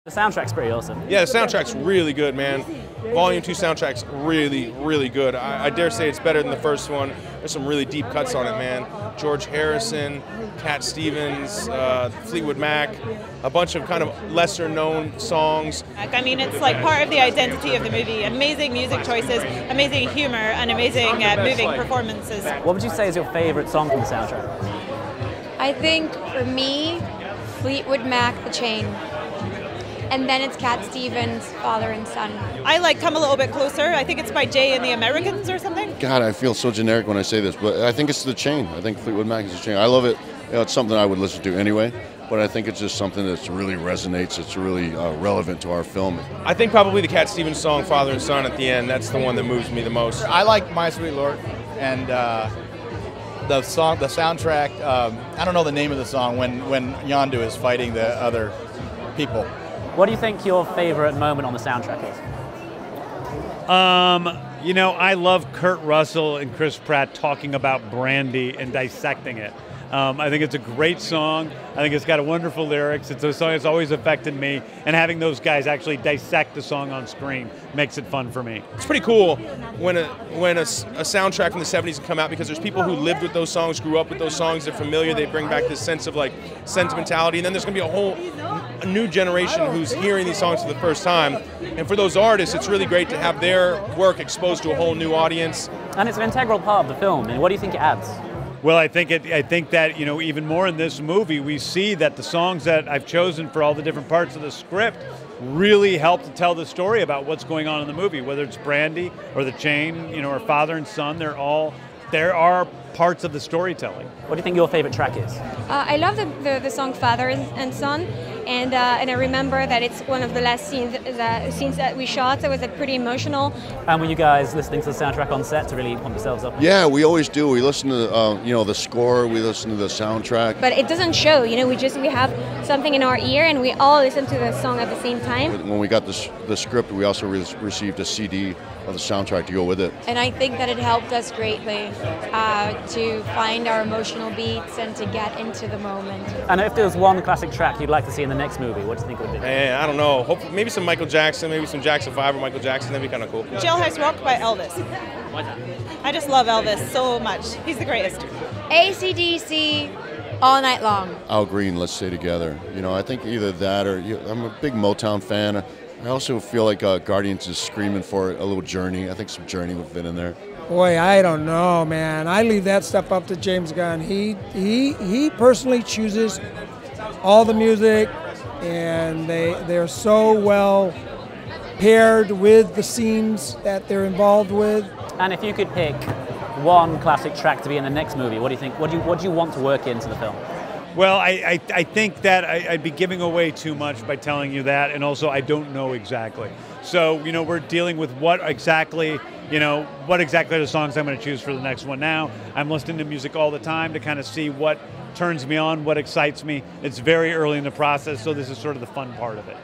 The soundtrack's pretty awesome. Yeah, the soundtrack's really good, man. Volume 2 soundtrack's really, really good. I dare say it's better than the first one. There's some really deep cuts on it, man. George Harrison, Cat Stevens, Fleetwood Mac, a bunch of kind of lesser-known songs. I mean, it's like part of the identity of the movie. Amazing music choices, amazing humor, and amazing moving performances. What would you say is your favorite song from the soundtrack? I think, for me, Fleetwood Mac, The Chain. And then it's Cat Stevens, Father and Son. I like Come a Little Bit Closer. I think it's by Jay and the Americans or something. God, I feel so generic when I say this, but I think it's The Chain. I think Fleetwood Mac is The Chain. I love it. You know, it's something I would listen to anyway, but I think it's just something that really resonates. It's really relevant to our film. I think probably the Cat Stevens song, Father and Son, at the end, that's the one that moves me the most. I like My Sweet Lord, and the soundtrack, I don't know the name of the song, when Yondu is fighting the other people. What do you think your favorite moment on the soundtrack is? You know, I love Kurt Russell and Chris Pratt talking about Brandy and dissecting it. I think it's a great song. I think it's got wonderful lyrics. It's a song that's always affected me, and having those guys actually dissect the song on screen makes it fun for me. It's pretty cool when a soundtrack from the 70s can come out, because there's people who lived with those songs, grew up with those songs, they're familiar, they bring back this sense of like sentimentality, and then there's going to be a whole new generation who's hearing these songs for the first time. And for those artists, it's really great to have their work exposed to a whole new audience. And it's an integral part of the film. And what do you think it adds? Well, I think that, you know, even more in this movie, we see that the songs that I've chosen for all the different parts of the script really help to tell the story about what's going on in the movie, whether it's Brandy or The Chain, you know, or Father and Son. There are parts of the storytelling. What do you think your favorite track is? I love the song Father and Son, and I remember that it's one of the last scenes that we shot, so it was pretty emotional. And were you guys listening to the soundtrack on set to really pump yourselves up? Yeah, we always do. We listen to you know, the score, we listen to the soundtrack. But it doesn't show, you know, we have something in our ear and we all listen to the song at the same time. When we got the script, we also received a CD of the soundtrack to go with it. And I think that it helped us greatly to find our emotional beats and to get into the moment. And if there was one classic track you'd like to see in the next movie, what do you think it would be? Man, I don't know. Hopefully, maybe some Michael Jackson, maybe some Jackson 5 or Michael Jackson. That'd be kind of cool. Jailhouse Rock by Elvis. Why that? I just love Elvis so much. He's the greatest. AC/DC all night long. Al Green, Let's Stay Together. You know, I think either that or I'm a big Motown fan. I also feel like Guardians is screaming for a little Journey. I think some Journey would fit in there. Boy, I don't know, man. I leave that stuff up to James Gunn. He personally chooses all the music, and they're so well paired with the scenes that they're involved with. And if you could pick one classic track to be in the next movie, what do you think? What do you want to work into the film? Well, I think that I'd be giving away too much by telling you that, and also I don't know exactly. So, you know, we're dealing with what exactly are the songs I'm going to choose for the next one now. I'm listening to music all the time to kind of see what turns me on, what excites me. It's very early in the process, so this is sort of the fun part of it.